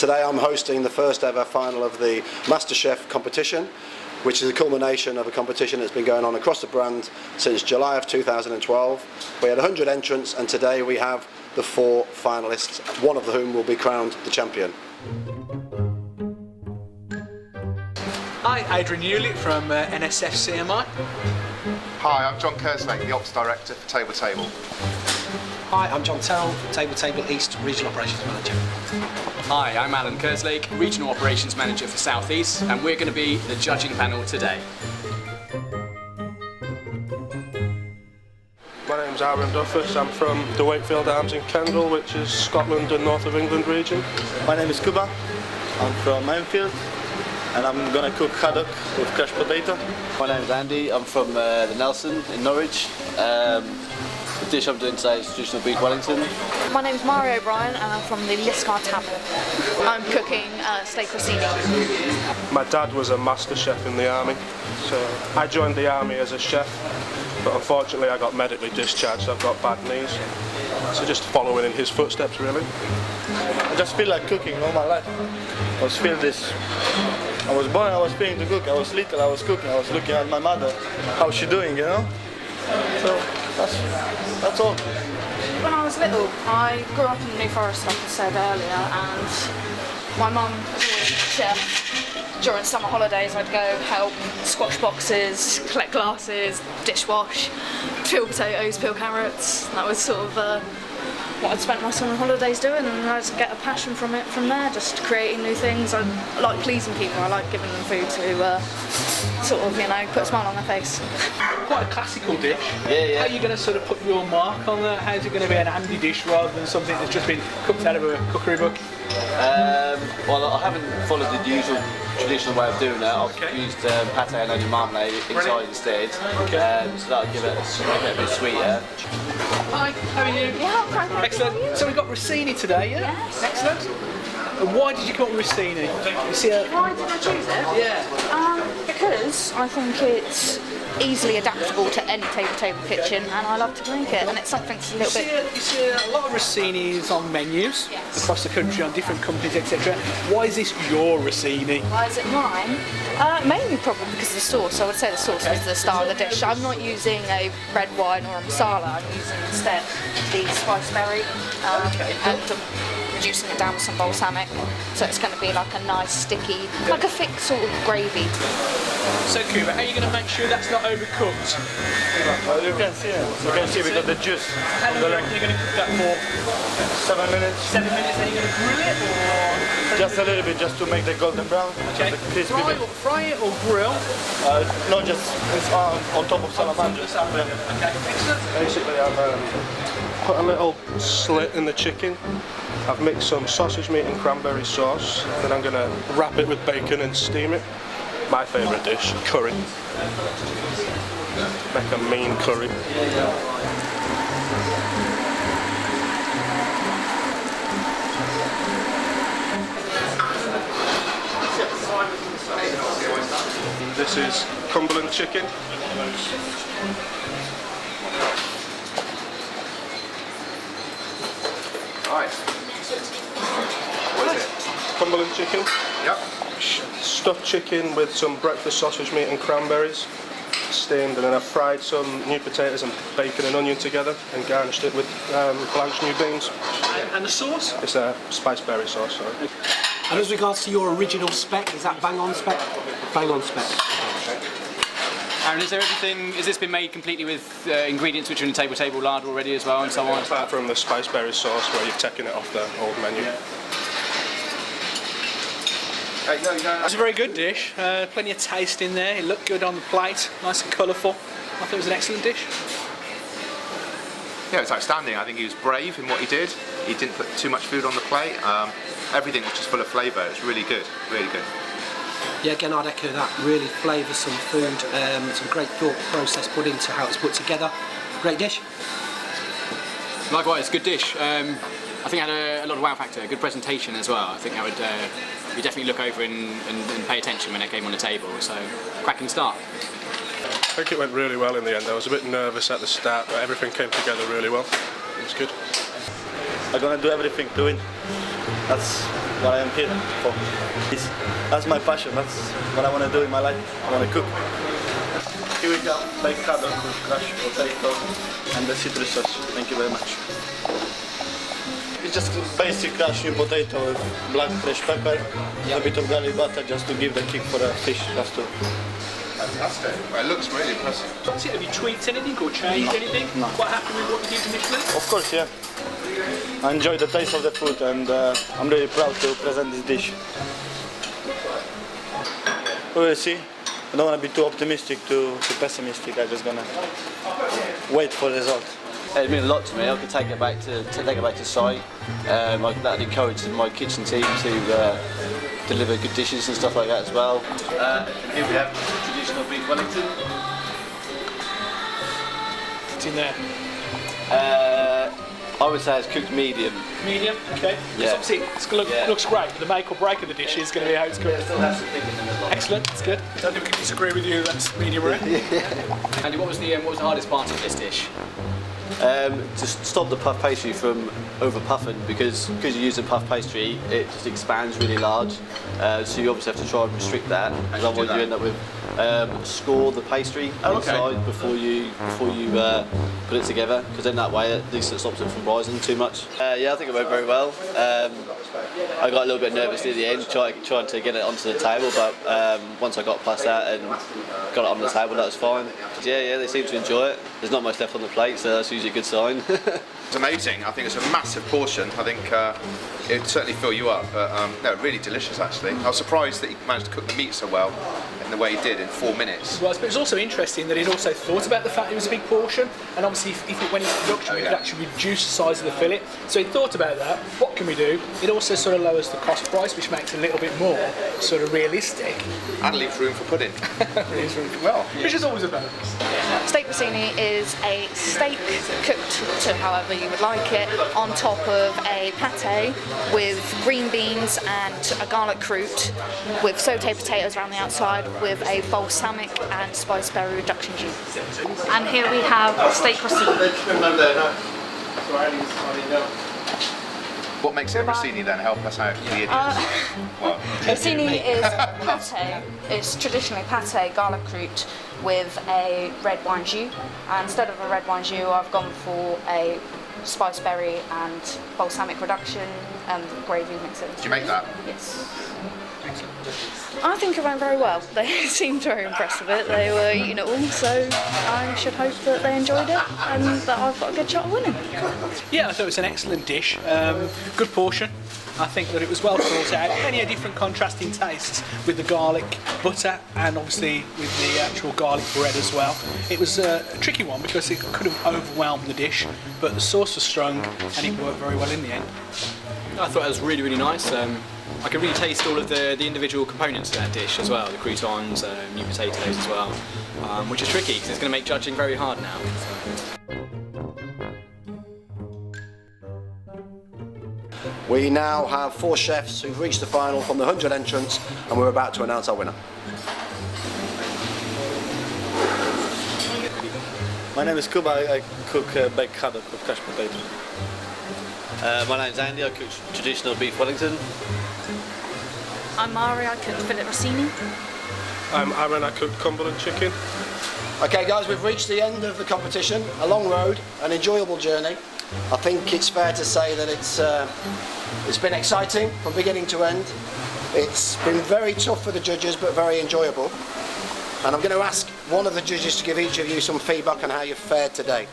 Today I'm hosting the first ever final of the MasterChef competition, which is a culmination of a competition that's been going on across the brand since July of 2012. We had 100 entrants and today we have the 4 finalists, one of whom will be crowned the champion. Hi, Adrian Hewlett from NSF CMI. Hi, I'm John Kerslake, the Ops Director for Table Table. Hi, I'm John Terrell, Table Table East Regional Operations Manager. Hi, I'm Alan Kerslake, Regional Operations Manager for South East, and we're going to be the judging panel today. My name's Aaron Duffus, I'm from the Wakefield Arms in Kendal, which is Scotland and North of England region. My name is Kuba, I'm from Enfield, and I'm going to cook haddock with crushed potato. My name's Andy, I'm from the Nelson in Norwich. The dish I'm doing today is traditional beef Wellington. My name's Mario O'Brien and I'm from the Liscar Tavern. I'm cooking steak rossini. My dad was a master chef in the army, so I joined the army as a chef, but unfortunately I got medically discharged, I've got bad knees. So just following in his footsteps really. I just feel like cooking all my life. I was feeling this. I was born, I was feeling to cook. I was little, I was cooking. I was looking at my mother, how's she doing, you know? So that's all. When I was little, I grew up in the New Forest, like I said earlier, and my mum was always a chef. During summer holidays, I'd go help squash boxes, collect glasses, dishwash, peel potatoes, peel carrots. That was sort of what I'd spent my summer holidays doing, and I'd get a passion from it from there, just creating new things. I like pleasing people, I like giving them food to sort of, you know, put a smile on their face. Quite a classical dish. Yeah. How are you going to sort of put your mark on that? How's it going to be an Andy dish rather than something that's just been cooked out of a cookery book? Well, I haven't followed the usual traditional way of doing it. I've used pate and onion marmalade inside instead, so that'll give it a bit sweeter. Hi, how are you? Yeah, I'm fine. Excellent. So we've got rossini today, yeah? Yes. Excellent. And why did you call it rossini? You see Why did I choose it? Yeah. Because I think it's easily adaptable to any table kitchen, and I love to make it, and it's something that's a little bit... You see a lot of rossinis on menus across the country on different companies, etc. Why is this your rossini? Why is it mine? Mainly probably because of the sauce. I would say the sauce is the star of the dish. I'm not using a red wine or a masala, I'm using instead the spice berry and reducing it down with some balsamic, so it's going to be like a nice sticky, like a thick sort of gravy. So Kuba, how are you going to make sure that's not overcooked? Well, you can see it. You can see because the juice. How long are you going to cook that for? 7 minutes. 7 minutes, then you're going to grill it, or...? Just a little bit, just to make the golden brown. Okay. The crispy bit. Fry it or grill? No, just it's on top of salamander. Okay, excellent. Basically I've put a little slit in the chicken. I've mixed some sausage meat and cranberry sauce, then I'm going to wrap it with bacon and steam it. My favourite dish, curry. Make a mean curry. And this is Cumberland chicken. Nice. What is it? Cumberland chicken. Yep. Stuffed chicken with some breakfast sausage meat and cranberries, steamed, and then I've fried some new potatoes and bacon and onion together and garnished it with blanched new beans. And the sauce? It's a spice berry sauce, sorry. And as regards to your original spec, is that bang on spec? Bang on spec. Aaron, has this been made completely with ingredients which are in table lard already as well and so on? Apart from the spice berry sauce where you've taken it off the old menu. It's a very good dish, plenty of taste in there, it looked good on the plate, nice and colourful. I thought it was an excellent dish. Yeah, it's outstanding. I think he was brave in what he did. He didn't put too much food on the plate. Everything was just full of flavour. It's really good, really good. Yeah, again, I'd echo that. Really flavoursome food, some great thought process put into how it's put together. Great dish. Likewise, good dish. I think it had a lot of wow factor, good presentation as well. I think that would you definitely look over and pay attention when it came on the table, so cracking start. I think it went really well in the end. I was a bit nervous at the start, but everything came together really well. It was good. I'm gonna do everything to win. That's what I am here for. That's my passion. That's what I want to do in my life. I want to cook. Here we go, baked haddock with crushed potato and the citrus sauce. Thank you very much. It's just basic crushed new potato with black fresh pepper, a bit of garlic butter just to give the kick for the fish. Just to. Fantastic. Well, it looks really impressive. Have you tweaked anything or changed anything? No. Quite happy with what you did initially? Of course, yeah. I enjoy the taste of the food and I'm really proud to present this dish. We will see. I don't want to be too optimistic, too pessimistic. I'm just gonna wait for the result. It meant a lot to me. I could take it back to site. That encouraged my kitchen team to deliver good dishes and stuff like that as well. Here we have traditional beef Wellington. What's in there? I would say it's cooked medium. Medium, okay. Yeah. Obviously, looks great, but the make or break of the dish is going to be how it's cooked. Excellent, that's good. I don't think we can disagree with you, that's medium rare. Andy, what was the hardest part of this dish? Just stop the puff pastry from over puffing because you use a puff pastry, it just expands really large. So you obviously have to try and restrict that. Because otherwise you end up with score the pastry inside before you put it together. Because then that way at least it stops it from rising too much. Yeah, I think it went very well. I got a little bit nervous near the end, trying to get it onto the table, but once I got past that and got it on the table, that was fine. Yeah, they seem to enjoy it. There's not much left on the plate, so that's usually a good sign. It's amazing. I think it's a massive portion. I think it would certainly fill you up. But no, really delicious actually. I was surprised that he managed to cook the meat so well in the way he did in 4 minutes. Well, but it's also interesting that he'd also thought about the fact it was a big portion, and obviously when he's production, we could actually reduce the size of the fillet. So he thought about that. What can we do? It also sort of lowers the cost price, which makes it a little bit more sort of realistic. And leaves room for pudding. Which is always a bonus. Steak rossini is a steak cooked to however you would like it, on top of a pate with green beans and a garlic croûte with sauté potatoes around the outside with a balsamic and spiceberry reduction juice. And here we have steak rossini. What makes it rossini then? Help us out, the idiots. Rossini is pate. It's traditionally pate garlic croûte with a red wine jus. And instead of a red wine jus, I've gone for a spiceberry and balsamic reduction and gravy mixer. Did you make that? Yes. I think it went very well. They seemed very impressed with it. They were eating it all, so I should hope that they enjoyed it and that I've got a good shot of winning. Yeah, I thought it was an excellent dish. Good portion. I think that it was well thought out. Many different contrasting tastes with the garlic butter and obviously with the actual garlic bread as well. It was a tricky one because it could have overwhelmed the dish, but the sauce was strong and it worked very well in the end. I thought it was really, really nice. I could really taste all of the individual components of that dish as well, the croutons, new potatoes as well, which is tricky because it's going to make judging very hard now. We now have 4 chefs who've reached the final from the 100 entrants, and we're about to announce our winner. My name is Kuba. I cook baked haddock with crushed potato. My name's Andy. I cook traditional beef Wellington. I'm Mari, I cooked fillet rossini. I'm Aaron. I cooked Cumberland chicken. Okay guys, we've reached the end of the competition. A long road, an enjoyable journey. I think it's fair to say that it's been exciting from beginning to end. It's been very tough for the judges, but very enjoyable. And I'm going to ask one of the judges to give each of you some feedback on how you've fared today.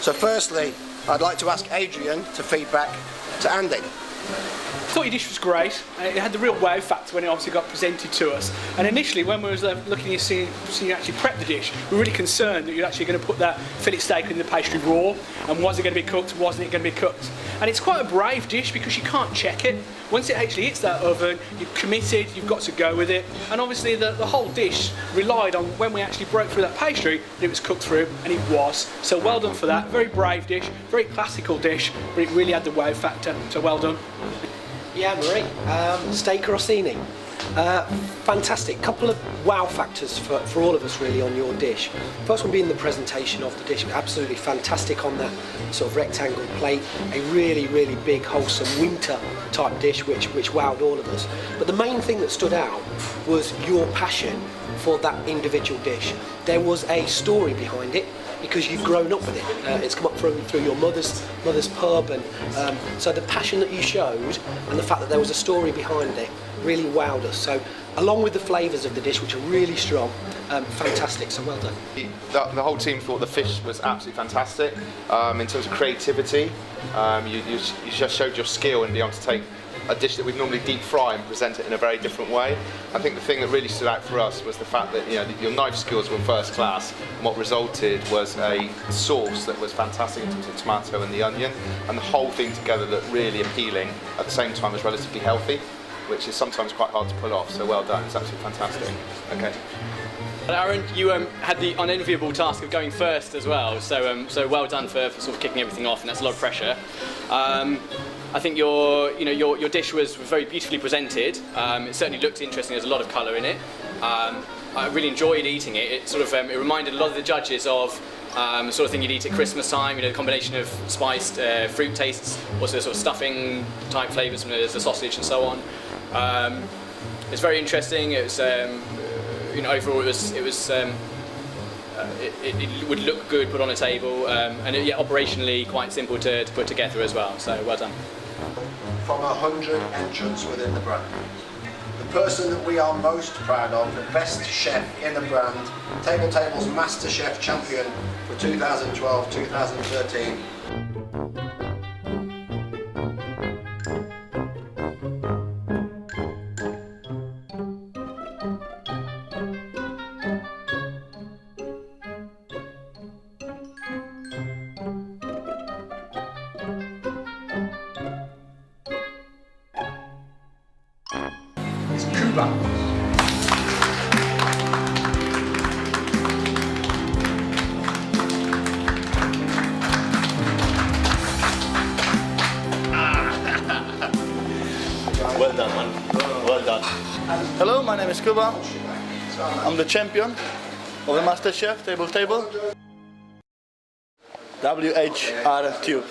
So firstly, I'd like to ask Adrian to feedback to Andy. I thought your dish was great. It had the real wow factor when it obviously got presented to us. And initially, when we was looking at seeing you actually prep the dish, we were really concerned that you're actually going to put that fillet steak in the pastry raw, and was it going to be cooked, wasn't it going to be cooked? And it's quite a brave dish because you can't check it. Once it actually hits that oven, you're committed, you've got to go with it. And obviously the whole dish relied on when we actually broke through that pastry, that it was cooked through, and it was. So well done for that. Very brave dish, very classical dish, but it really had the wow factor, so well done. Yeah, Marie. Steak rossini. Fantastic. Couple of wow factors for all of us really on your dish. First one being the presentation of the dish. Absolutely fantastic on that sort of rectangle plate. A really big, wholesome winter type dish which wowed all of us. But the main thing that stood out was your passion for that individual dish. There was a story behind it, because you've grown up with it. It's come up through your mother's pub, and so the passion that you showed and the fact that there was a story behind it really wowed us. So along with the flavours of the dish, which are really strong, fantastic, so well done. The whole team thought the fish was absolutely fantastic. In terms of creativity, you just showed your skill in being able to take a dish that we'd normally deep fry and present it in a very different way. I think the thing that really stood out for us was the fact that your knife skills were first class, and what resulted was a sauce that was fantastic in terms of the tomato and the onion, and the whole thing together looked really appealing at the same time as relatively healthy, which is sometimes quite hard to pull off, so well done, it's absolutely fantastic. Okay. Aaron, you had the unenviable task of going first as well, so well done for sort of kicking everything off, and that's a lot of pressure. I think your dish was very beautifully presented. It certainly looked interesting. There's a lot of colour in it. I really enjoyed eating it. It reminded a lot of the judges of the sort of thing you'd eat at Christmas time. The combination of spiced fruit tastes, also sort of stuffing type flavours from the sausage and so on. It's very interesting. It was overall it would look good put on a table, and operationally quite simple to put together as well, so well done. From 100 entrants within the brand, the person that we are most proud of, the best chef in the brand, Table Table's MasterChef champion for 2012-2013. Cuba. Well done, man. Well done. Hello, my name is Kuba. I'm the champion of the MasterChef Table. WHR Tube.